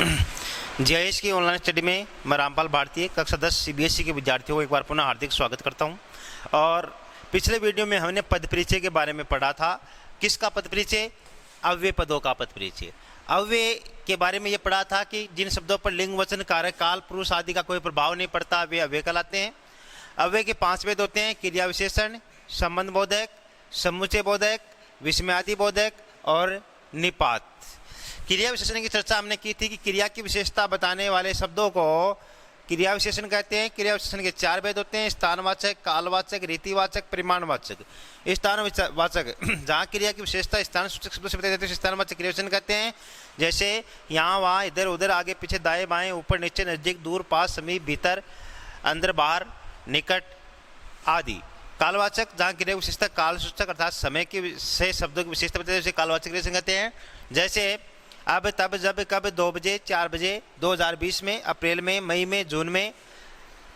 GIS की online study में मैं रामपाल भारतीय कक्षा 10 सीबीएसई के विद्यार्थियों को एक बार पुनः हार्दिक स्वागत करता हूं। और पिछले वीडियो में हमने पद परिचय के बारे में पढ़ा था। किसका पद परिचय? अव्यय पदों का पद परिचय। अव्यय के बारे में ये पढ़ा था कि जिन शब्दों पर लिंग, वचन, कारक, काल, पुरुष आदि का कोई प्रभाव नहीं पड़ता वे अव्यय कहलाते हैं। अव्यय के 5 भेद होते हैं: क्रिया विशेषण, संबंध बोधक, समुच्चय बोधक, विस्मयादि बोधक और निपात। क्रिया विशेषण की चर्चा हमने की थी कि क्रिया की विशेषता बताने वाले शब्दों को क्रिया विशेषण कहते हैं। क्रिया विशेषण के 4 भेद होते हैं: स्थानवाचक, कालवाचक, रीतिवाचक, परिमाणवाचक। स्थानवाचक जहाँ क्रिया की विशेषता स्थान सूचक शब्दों से बताई जाती है स्थानवाचक क्रिया विशेषण कहते हैं। जैसे यहाँ, वहाँ, इधर उधर, आगे पीछे, दाएं बाएं, ऊपर नीचे, नजदीक, दूर, पास, समीप, भीतर, अंदर, बाहर, निकट आदि। कालवाचक जहाँ क्रिया विशेषता काल सूचक अर्थात समय की से शब्दों की विशेषता बताई जाती है कालवाचक क्रिया विशेषण कहते हैं। जैसे अब, तब, जब, कब, 2 बजे, 4 बजे, 2020 में, अप्रैल में, मई में, जून में,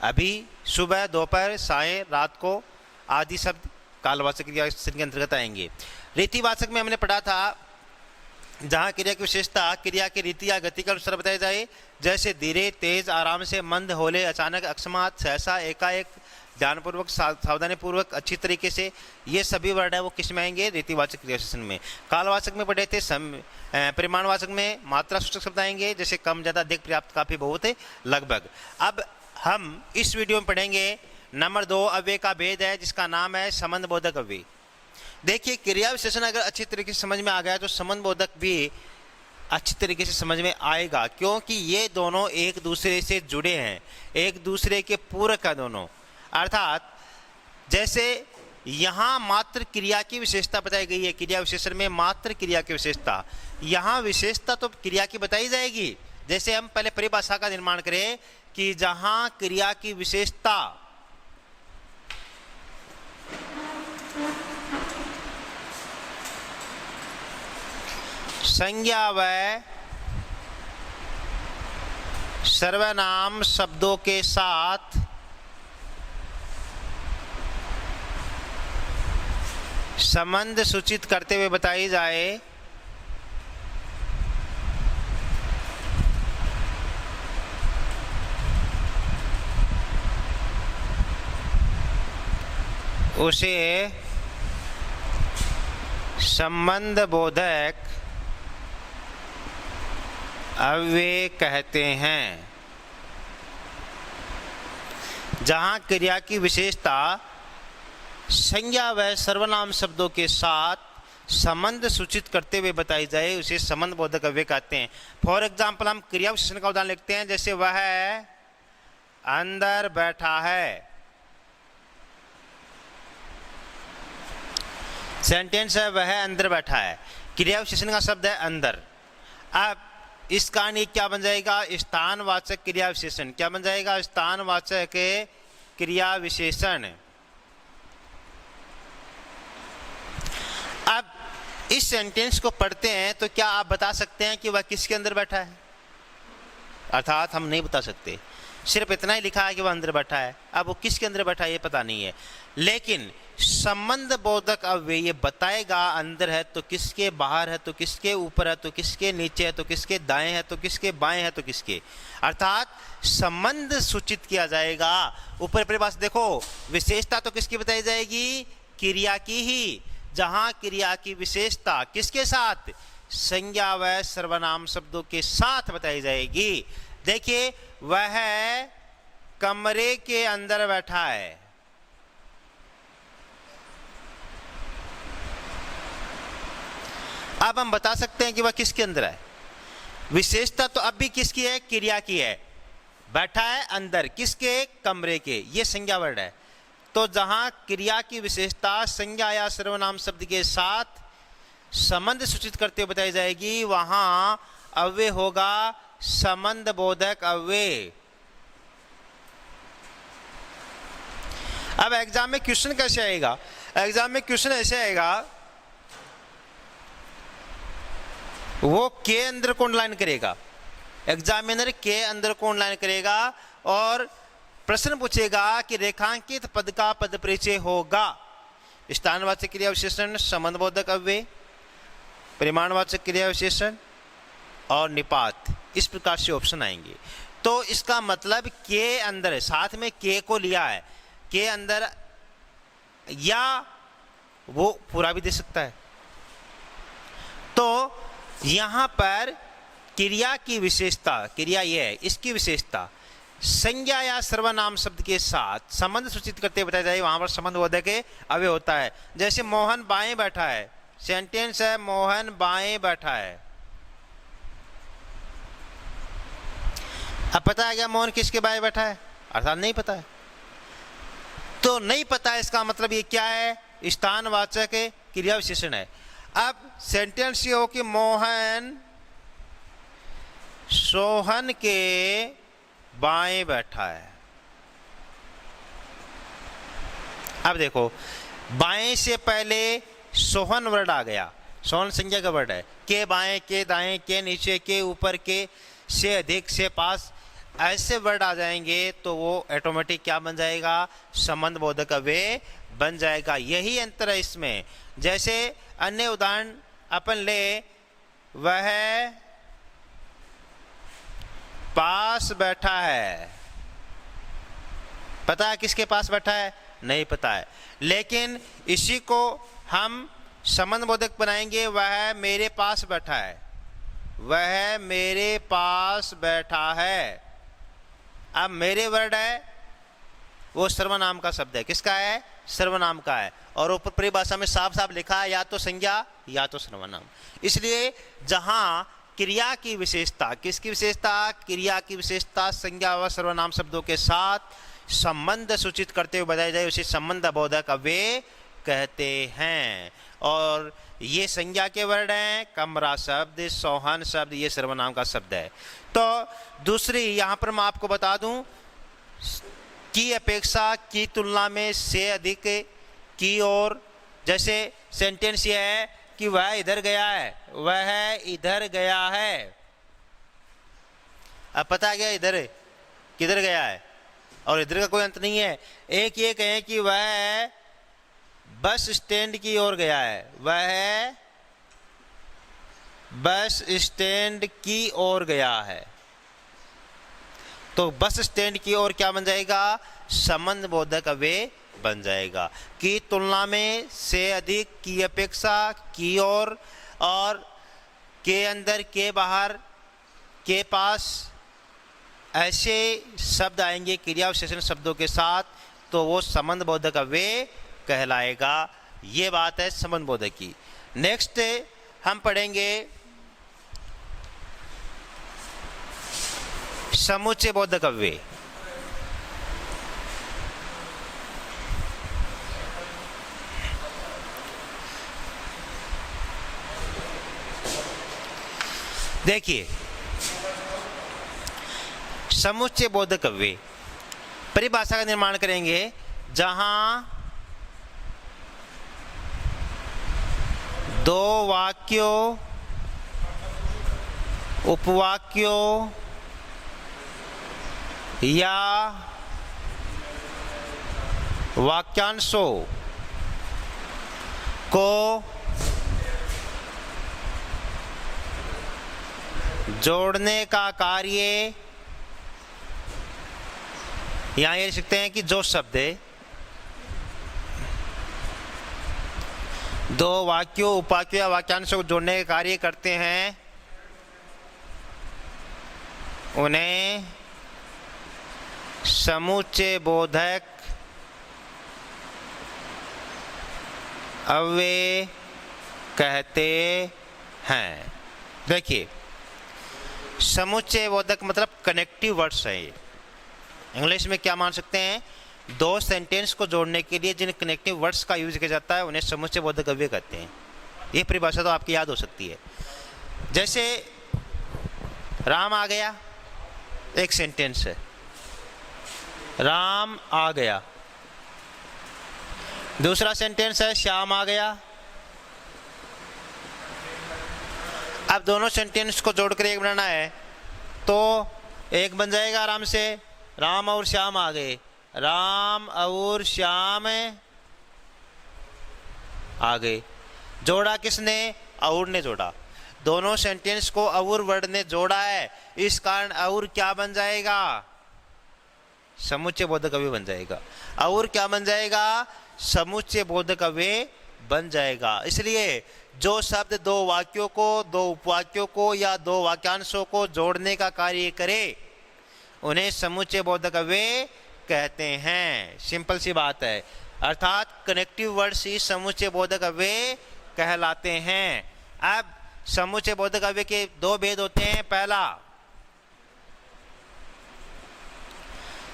अभी, सुबह, दोपहर, सायं, रात को आदि शब्द कालवाचक क्रिया विशेषण के अंतर्गत आएंगे। रीतिवाचक में हमने पढ़ा था जहाँ क्रिया की विशेषता क्रिया की रीति या गति के अनुसार बताई जाए। जैसे धीरे, तेज, आराम से, मंद, होले, अचानक, अकस्मात, सहसा, एकाएक, ध्यानपूर्वक, सावधानीपूर्वक, अच्छी तरीके से, ये सभी वर्ड है वो किस में आएंगे? रीतिवाचक क्रिया विशेषण में। कालवाचक में पढ़े थे परिमाणवाचक में मात्रा सूचक शब्द आएंगे। जैसे कम, ज्यादा, अधिक, पर्याप्त, काफी, बहुत, लगभग। अब हम इस वीडियो में पढ़ेंगे नंबर 2 अव्यय का भेद है जिसका नाम है संबंध बोधक अव्यय। देखिए, क्रिया विशेषण अगर अच्छी तरीके से समझ में आ गया तो संबंध बोधक भी अच्छी तरीके से समझ में आएगा, क्योंकि ये दोनों एक दूसरे से जुड़े हैं, एक दूसरे के पूरक है दोनों। अर्थात जैसे यहाँ मात्र क्रिया की विशेषता बताई गई है, क्रिया विशेषण में मात्र क्रिया की विशेषता, यहाँ विशेषता तो क्रिया की बताई जाएगी। जैसे हम पहले परिभाषा का निर्माण करें कि जहाँ क्रिया की विशेषता संज्ञा व सर्वनाम शब्दों के साथ संबंध सूचित करते हुए बताई जाए, उसे संबंध बोधक अव्यय कहते हैं। जहाँ क्रिया की विशेषता संज्ञा व सर्वनाम शब्दों के साथ संबंध सूचित करते हुए बताई जाए उसे संबंध बोधक अव्यय कहते हैं। फॉर एग्जाम्पल हम क्रिया विशेषण का उदाहरण लिखते हैं। जैसे वह अंदर बैठा है, सेंटेंस है वह अंदर बैठा है, क्रिया विशेषण का शब्द है अंदर। अब इसका नहीं क्या बन जाएगा? स्थानवाचक क्रिया विशेषण। क्या बन जाएगा? स्थानवाचक क्रिया विशेषण। अब इस सेंटेंस को पढ़ते हैं तो क्या आप बता सकते हैं कि वह किसके अंदर बैठा है? अर्थात हम नहीं बता सकते, सिर्फ इतना ही लिखा है कि वह अंदर बैठा है। अब वो किसके अंदर बैठा है ये पता नहीं है, लेकिन संबंध बोधक अव्यय ये बताएगा अंदर है तो किसके, बाहर है तो किसके, ऊपर है तो किसके, नीचे है तो किसके, दाएं है तो किसके, बाएं है तो किसके। अर्थात संबंध सूचित किया जाएगा। ऊपर परिभाषा देखो, विशेषता तो किसकी बताई जाएगी? क्रिया की ही। जहां क्रिया की विशेषता किसके साथ? संज्ञा व सर्वनाम शब्दों के साथ बताई जाएगी। देखिए, वह कमरे के अंदर बैठा है, अब हम बता सकते हैं कि वह किसके अंदर है। विशेषता तो अब भी किसकी है? क्रिया की है। बैठा है अंदर, किसके? कमरे के। ये संज्ञा वर्ड है। तो जहां क्रिया की विशेषता संज्ञा या सर्वनाम शब्द के साथ संबंध सूचित करते हुए बताई जाएगी, वहां अव्यय होगा संबंध बोधक अव्यय। अब एग्जाम में क्वेश्चन कैसे आएगा? एग्जाम में क्वेश्चन ऐसे आएगा, वो के अंदर कौन लाइन करेगा? एग्जामिनर के अंदर कौन लाइन करेगा और प्रश्न पूछेगा कि रेखांकित पद का पद परिचय होगा। स्थानवाचक क्रिया विशेषण संबंध बोधक अव्यय, परिमाणवाचक क्रिया विशेषण, और निपात, इस प्रकार से ऑप्शन आएंगे। तो इसका मतलब के अंदर है, साथ में के को लिया है, के अंदर, या वो पूरा भी दे सकता है। तो यहां पर क्रिया की विशेषता, क्रिया ये है, इसकी विशेषता संज्ञा या सर्वनाम शब्द के साथ संबंध सूचित करते बताया जाए, वहां पर संबंध बोधक के अव्यय होता है। जैसे मोहन बाएं बैठा है, सेंटेंस है मोहन बाएं बैठा है। अब पता है क्या मोहन किसके बाएं बैठा है? अर्थात नहीं पता है। तो नहीं पता है, इसका मतलब ये क्या है? स्थानवाचक क्रिया विशेषण है। अब सेंटेंस ये हो कि मोहन सोहन के बाएं बैठा है। अब देखो, बाएं से पहले सोहन वर्ड आ गया, सोहन संज्ञा का वर्ड है। के बाएं, के दाएं, के नीचे, के ऊपर, के से अधिक, से पास, ऐसे वर्ड आ जाएंगे तो वो ऑटोमेटिक क्या बन जाएगा? संबंध बोधक अव्यय बन जाएगा। यही अंतर है इसमें। जैसे अन्य उदाहरण अपन ले, वह पास बैठा है। पता है किसके पास बैठा है? नहीं पता है, लेकिन इसी को हम संबंध बोधक बनाएंगे, वह मेरे पास बैठा है, वह मेरे पास बैठा है। अब मेरे वर्ड है, वो सर्वनाम का शब्द है। किसका है? सर्वनाम का है। और ऊपर परिभाषा में साफ साफ लिखा है या तो संज्ञा या तो सर्वनाम। इसलिए जहां क्रिया की विशेषता, किसकी विशेषता? क्रिया की विशेषता संज्ञा व सर्वनाम शब्दों के साथ संबंध सूचित करते हुए बताई जाए, उसे संबंध बोधक अव्यय कहते हैं। और ये संज्ञा के वर्ड हैं, कमरा शब्द, सोहन शब्द, ये सर्वनाम का शब्द है। तो दूसरी यहां पर मैं आपको बता दूं, की अपेक्षा, की तुलना में, से अधिक, की और। जैसे सेंटेंस ये है कि वह इधर गया है, वह इधर गया है। अब पता गया इधर किधर गया है, और इधर का कोई अंत नहीं है। एक ये कहें कि वह बस स्टैंड की ओर गया है, वह बस स्टैंड की ओर गया है। तो बस स्टैंड की ओर क्या बन जाएगा? संबंध बोधक अव्यय बन जाएगा। की तुलना में, से अधिक, की अपेक्षा, की ओर, और के अंदर, के बाहर, के पास, ऐसे शब्द आएंगे क्रिया विशेषण शब्दों के साथ, तो वो संबंध बोधक अव्यय कहलाएगा। ये बात है संबंध बोधक की। नेक्स्ट हम पढ़ेंगे समुच्चय बोधक अव्यय। देखिए, समुच्चय बोधक अव्यय परिभाषा का निर्माण करेंगे जहां दो वाक्यों, उपवाक्यों या वाक्यांशों को जोड़ने का कार्य, यहां ये लिख सकते हैं कि जो शब्द दो वाक्यों, उपवाक्यों या वाक्यांशों को जोड़ने का कार्य करते हैं, उन्हें समुच्चय बोधक अव्यय कहते हैं। देखिए, समुच्चय बोधक मतलब कनेक्टिव वर्ड्स है। ये इंग्लिश में क्या मान सकते हैं? दो सेंटेंस को जोड़ने के लिए जिन कनेक्टिव वर्ड्स का यूज किया जाता है उन्हें समुच्चय बोधक अव्यय कहते हैं। ये परिभाषा तो आपकी याद हो सकती है। जैसे राम आ गया, एक सेंटेंस है, राम आ गया। दूसरा सेंटेंस है श्याम आ गया। अब दोनों सेंटेंस को जोड़कर एक बनाना है तो एक बन जाएगा आराम से, राम और श्याम आ गए, राम और श्याम आ गए। जोड़ा किसने? और ने जोड़ा। दोनों सेंटेंस को और वर्ड ने जोड़ा है, इस कारण और क्या बन जाएगा? समुच्चय बोधक अव्यय बन जाएगा। और क्या बन जाएगा? समुच्चय बोधक अव्यय बन जाएगा। इसलिए जो शब्द दो वाक्यों को, दो उपवाक्यों को या दो वाक्यांशों को जोड़ने का कार्य करे उन्हें समुच्चय बोधक अव्यय कहते हैं। सिंपल सी बात है। अर्थात कनेक्टिव वर्ड्स ही समुच्चय बोधक अव्यय कहलाते हैं। अब समुच्चय बोधक अव्यय के दो भेद होते हैं। पहला,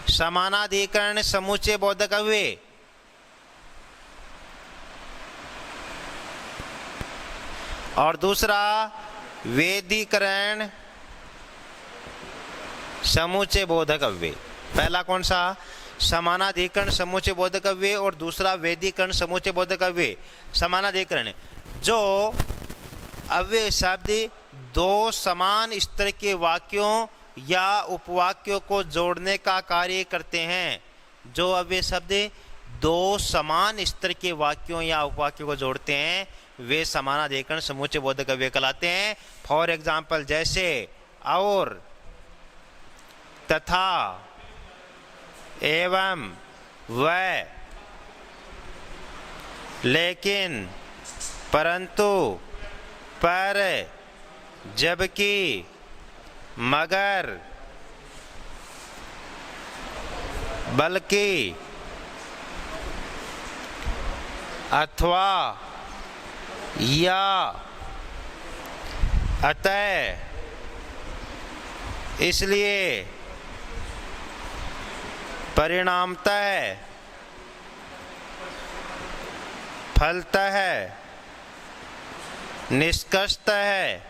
समानाधिकरण समुच्चय बोधक अव्यय, और दूसरा वेदीकरण समुच्चय बोधक अव्यय। पहला कौन सा? समानाधिकरण समुच्चय बोधक अव्यय और दूसरा वेदीकरण समुच्चय बोधक अव्यय। समानाधिकरण, जो अव्यय शब्द दो समान स्तर के वाक्यों या उपवाक्यों को जोड़ने का कार्य करते हैं। जो अव्यय शब्द दो समान स्तर के वाक्यों या उपवाक्यों को जोड़ते हैं वे समानाधिकरण समुच्चय बोधक अव्यय कहलाते हैं। फॉर एग्जाम्पल, जैसे और, तथा, एवं, वह, लेकिन, परंतु, पर, जबकि, मगर, बल्कि, अथवा, या, अतः, इसलिए, परिणामतः, फलतः, निष्कर्षतः,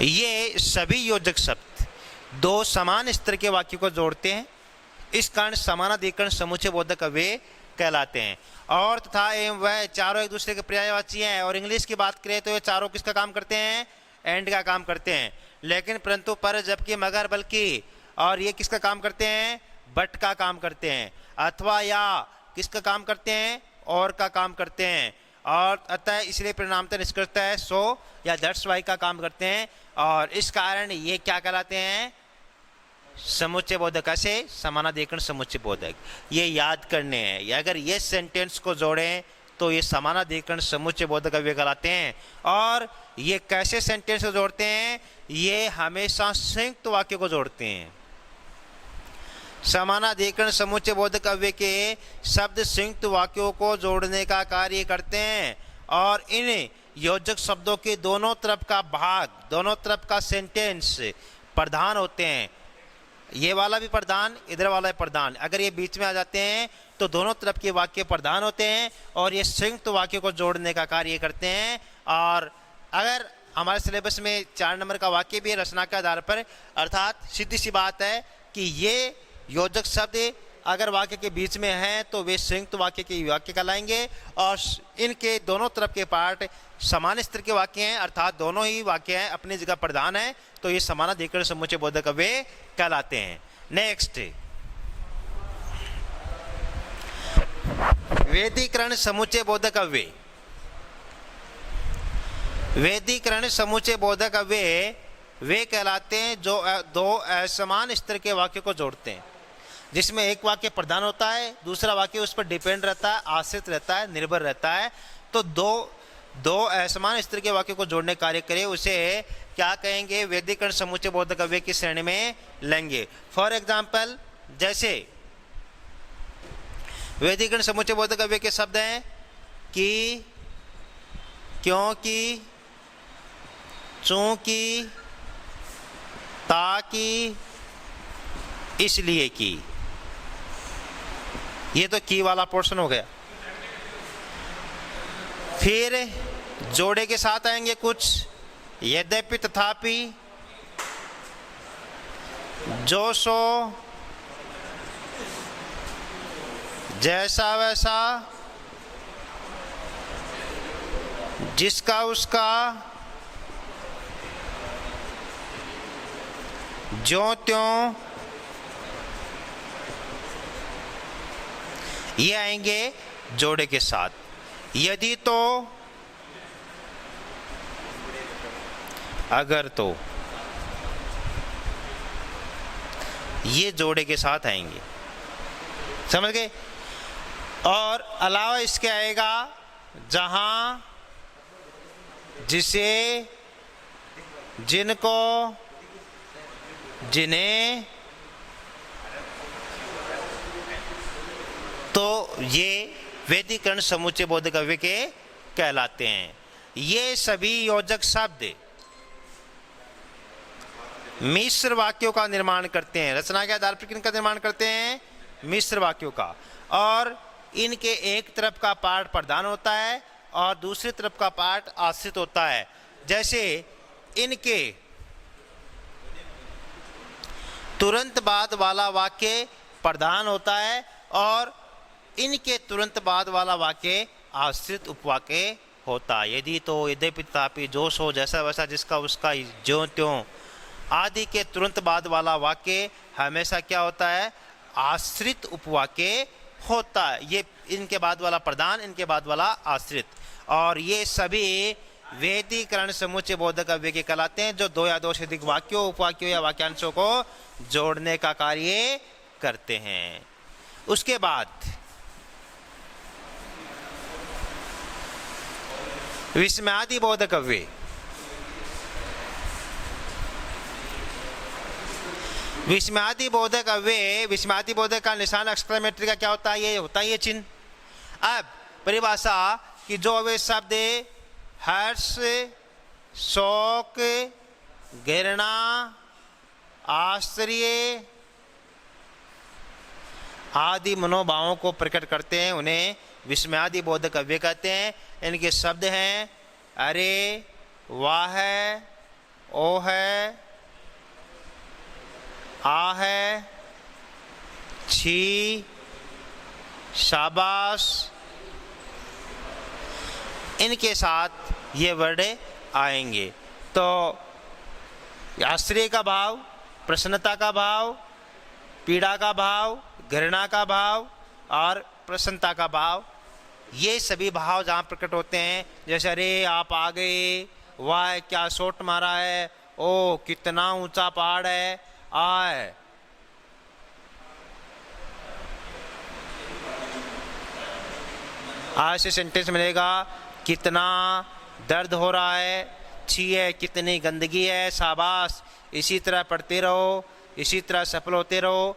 ये सभी योजक शब्द दो समान स्तर के वाक्य को जोड़ते हैं। इस कारण समानाधिकरण समुच्चय बोधक अव्यय कहलाते हैं। और तथा, एवं, वह चारों एक दूसरे के पर्यायवाची हैं। और इंग्लिश की बात करें तो ये चारों किसका काम करते हैं? एंड का काम करते हैं। लेकिन, परंतु, पर, जबकि, मगर, बल्कि, और ये किसका काम करते हैं? बट का काम करते हैं। अथवा, या किसका काम करते हैं? और का काम करते हैं। और अतः, इसलिए, परिणामतः, निष्कर्षतः है, सो या दैट्स वाई का काम करते हैं। और इस कारण ये क्या कहलाते हैं? समुच्चय बोधक। ऐसे समानाधिकरण समुच्चय बोधक। ये याद करने हैं। अगर ये सेंटेंस को जोड़ें तो ये समानाधिकरण समुच्चय बोधक अव्यय कहलाते हैं। और ये कैसे सेंटेंस को जोड़ते हैं? ये हमेशा संयुक्त वाक्य को जोड़ते हैं। समानाधिकरण समुच्चय बोधक अव्यय के शब्द संयुक्त वाक्यों को जोड़ने का कार्य करते हैं। और इन योजक शब्दों के दोनों तरफ का भाग, दोनों तरफ का सेंटेंस प्रधान होते हैं। ये वाला भी प्रधान, इधर वाला भी प्रधान। अगर ये बीच में आ जाते हैं तो दोनों तरफ के वाक्य प्रधान होते हैं और ये संयुक्त वाक्य को जोड़ने का कार्य करते हैं। और अगर हमारे सिलेबस में 4 नंबर का वाक्य भी है रचना के आधार पर, अर्थात सीधी सी बात है कि ये योजक शब्द अगर वाक्य के बीच में हैं तो वे संयुक्त वाक्य के वाक्य कहलाएंगे। और इनके दोनों तरफ के पार्ट समान स्तर के वाक्य हैं, अर्थात दोनों ही वाक्य हैं अपनी जगह प्रधान है, तो ये समानाधिकरण समुच्चय बोधक अव्यय कहलाते हैं। नेक्स्ट, वेदीकरण समुच्चय बोधक अव्यय। वेदीकरण समुच्चय बोधक अव्यय वे कहलाते हैं जो दो असमान स्तर के वाक्य को जोड़ते हैं, जिसमें एक वाक्य प्रधान होता है, दूसरा वाक्य उस पर डिपेंड रहता है, आश्रित रहता है, निर्भर रहता है। तो दो असमान स्तर के वाक्य को जोड़ने कार्य करे उसे क्या कहेंगे? वेदीकरण समुच्चय बोधक अव्यय की श्रेणी में लेंगे। फॉर एग्जाम्पल, जैसे वेदीकरण समुच्चय बोधक अव्यय के शब्द हैं कि, क्योंकि, चूंकि, ताकि, इसलिए कि। ये तो की वाला पोर्शन हो गया। फिर जोड़े के साथ आएंगे कुछ, यद्यपि, तथापि, जो सो, जैसा वैसा, जिसका उसका, ज्यों त्यों, ये आएंगे जोड़े के साथ। यदि तो, अगर तो, ये जोड़े के साथ आएंगे, समझ गए। और अलावा इसके आएगा जहां, जिसे, जिनको, जिन्हें, तो ये वैदिकरण समुच्चय बोधक अव्यय के कहलाते हैं। ये सभी योजक शब्द मिश्र वाक्यों का निर्माण करते हैं। रचना के आधार पर किनका निर्माण करते हैं? मिश्र वाक्यों का। और इनके एक तरफ का पार्ट प्रधान होता है और दूसरी तरफ का पार्ट आश्रित होता है। जैसे इनके तुरंत बाद वाला वाक्य प्रधान होता है और इनके तुरंत बाद वाला वाक्य आश्रित उपवाक्य होता है। यदि तो, यद्यपि, तथापि, जो सो, जैसा वैसा, जिसका उसका, ज्यों त्यों आदि के तुरंत बाद वाला वाक्य हमेशा क्या होता है? आश्रित उपवाक्य होता है। ये इनके बाद वाला प्रधान, इनके बाद वाला आश्रित। और ये सभी वैदिकरण समुच्चय बोधक अव्यय के कहलाते हैं, जो दो या दो से अधिक वाक्यों, उपवाक्यों या वाक्यांशों को जोड़ने का कार्य करते हैं। उसके बाद विस्मयादि बोधक अव्यय। विस्मयादि बोधक अव्यय, विस्मयादि बोधक का निशान एक्सक्लेमेटरी का क्या होता है? ये होता है ये चिन्ह। अब परिभाषा कि जो अव्यय शब्द हर्ष, शोक, घृणा, आश्चर्य आदि मनोभावों को प्रकट करते हैं, उन्हें विस्मयादि बोधक अव्यय कहते हैं। इनके शब्द हैं अरे, वाह है, ओ है, आ है, छी, शाबाश। इनके साथ ये वर्ड आएंगे। तो आश्चर्य का भाव, प्रसन्नता का भाव, पीड़ा का भाव, घृणा का भाव और प्रसन्नता का भाव, ये सभी भाव जहाँ प्रकट होते हैं, जैसे अरे आप आ गए, वाह क्या शॉट मारा है, ओ कितना ऊंचा पहाड़ है, आए। आज से सेंटेंस मिलेगा कितना दर्द हो रहा है, छी है, कितनी गंदगी है, शाबाश। इसी तरह पढ़ते रहो, इसी तरह सफल होते रहो।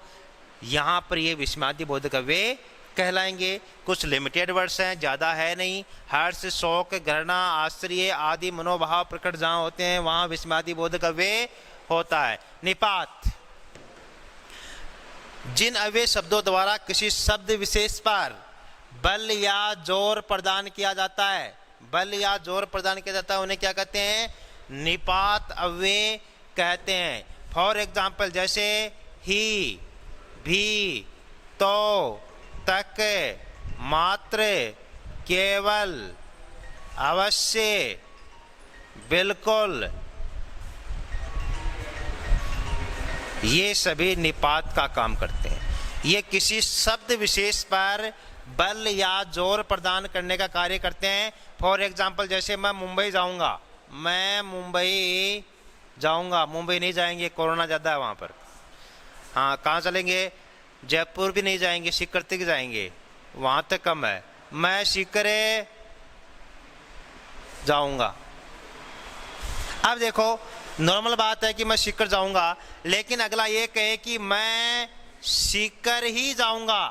यहाँ पर ये विस्मयादि बोधक अव्यय कहलाएंगे। कुछ लिमिटेड वर्ड्स हैं, ज़्यादा है नहीं। हर्ष, शोक, घृणा, आश्चर्य आदि मनोभाव प्रकट जहाँ होते हैं वहाँ विस्मयादि बोधक अव्यय होता है। निपात, जिन अव्यय शब्दों द्वारा किसी शब्द विशेष पर बल या जोर प्रदान किया जाता है, बल या जोर प्रदान किया जाता है, उन्हें क्या कहते हैं? निपात अव्यय कहते हैं। फॉर एग्जाम्पल, जैसे ही, भी, तो, तक, मात्र, केवल, अवश्य, बिल्कुल, ये सभी निपात का काम करते हैं। ये किसी शब्द विशेष पर बल या जोर प्रदान करने का कार्य करते हैं। फॉर एग्जाम्पल, जैसे मैं मुंबई जाऊंगा, मैं मुंबई जाऊंगा, मुंबई नहीं जाएंगे, कोरोना ज़्यादा है वहाँ पर। हाँ, कहाँ चलेंगे? जयपुर भी नहीं जाएंगे, सीकर तक जाएंगे, वहाँ तक कम है। मैं सीकरे जाऊंगा। अब देखो, नॉर्मल बात है कि मैं सीकर जाऊंगा, लेकिन अगला ये कहे कि मैं सीकर ही जाऊंगा,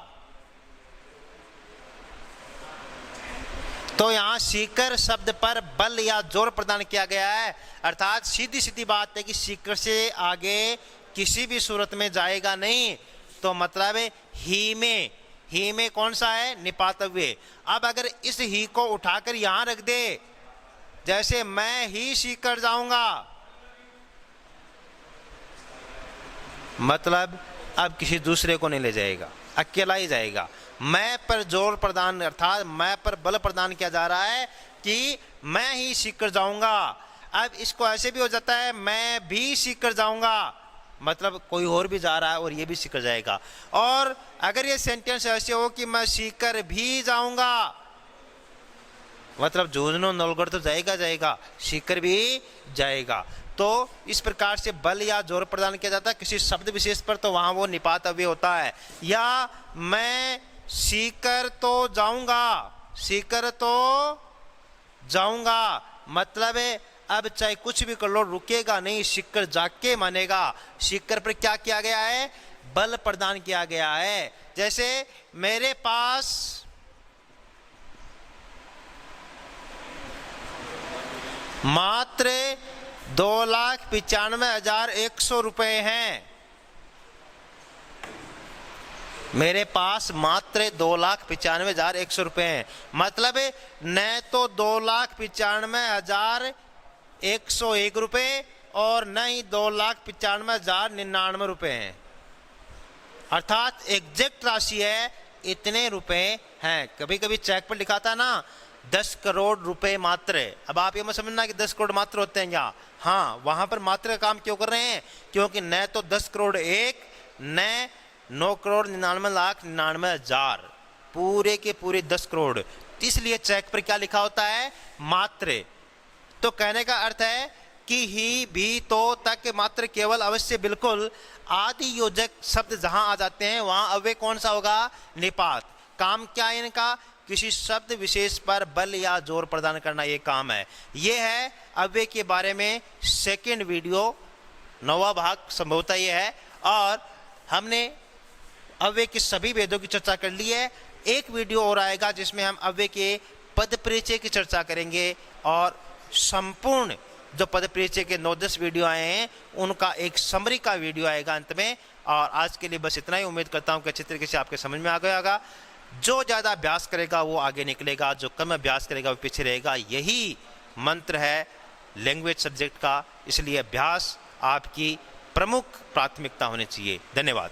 तो यहां सीकर शब्द पर बल या जोर प्रदान किया गया है। अर्थात सीधी सीधी बात है कि सीकर से आगे किसी भी सूरत में जाएगा नहीं। तो मतलब ही में कौन सा है? निपात अव्यय। अब अगर इस ही को उठाकर यहां रख दे, जैसे मैं ही सीकर जाऊंगा, मतलब अब किसी दूसरे को नहीं ले जाएगा, अकेला ही जाएगा। मैं पर जोर प्रदान, अर्थात मैं पर बल प्रदान किया जा रहा है कि मैं ही सीकर जाऊंगा। अब इसको ऐसे भी हो जाता है, मैं भी सीकर जाऊंगा, मतलब कोई और भी जा रहा है और ये भी सीकर जाएगा। और अगर ये सेंटेंस ऐसे हो कि मैं सीकर भी जाऊंगा, मतलब झुंझुनू नौलगढ़ तो जाएगा, सीकर भी जाएगा। तो इस प्रकार से बल या जोर प्रदान किया जाता है किसी शब्द विशेष पर, तो वहाँ वो निपात अव्यय होता है। या मैं सीकर तो जाऊँगा, सीकर तो जाऊँगा, मतलब है अब चाहे कुछ भी कर लो रुकेगा नहीं, सीकर जाके मानेगा। सीकर पर क्या किया गया है? बल प्रदान किया गया है। जैसे मेरे पास मात्र 2,95,100 रुपए हैं। मेरे पास मात्र 2,95,100 रुपए हैं, मतलब न तो 2,95,101 रुपए और न ही 2,95,099 रुपए हैं, अर्थात एग्जैक्ट राशि है इतने रुपए हैं। कभी कभी चेक पर लिखा था ना 10 करोड़ रुपए मात्र। अब आप ये मत समझना कि 10 करोड़ मात्र होते हैं यहाँ, हाँ वहां पर मात्र का काम क्यों कर रहे हैं? क्योंकि न तो 10 करोड़ एक, न 9,99,99,000, पूरे के पूरे 10 करोड़, इसलिए चेक पर क्या लिखा होता है? मात्र। तो कहने का अर्थ है कि ही, भी, तो, तक, मात्र, केवल, अवश्य, बिल्कुल आदि योजक शब्द जहां आ जाते हैं वहां अव्यय कौन सा होगा? निपात। काम क्या है इनका? किसी शब्द विशेष पर बल या जोर प्रदान करना, ये काम है। ये है अव्यय के बारे में सेकंड वीडियो, 9वां भाग संभवतः ये है। और हमने अव्यय के सभी वेदों की चर्चा कर ली है। एक वीडियो और आएगा जिसमें हम अव्यय के पद परिचय की चर्चा करेंगे और संपूर्ण जो पद परिचय के 9-10 वीडियो आए हैं उनका एक समरी का वीडियो आएगा अंत में। और आज के लिए बस इतना ही। उम्मीद करता हूं कि अच्छी तरीके से आपके समझ में आ गया होगा। जो ज़्यादा अभ्यास करेगा वो आगे निकलेगा, जो कम अभ्यास करेगा वो पीछे रहेगा। यही मंत्र है लैंग्वेज सब्जेक्ट का, इसलिए अभ्यास आपकी प्रमुख प्राथमिकता होनी चाहिए। धन्यवाद।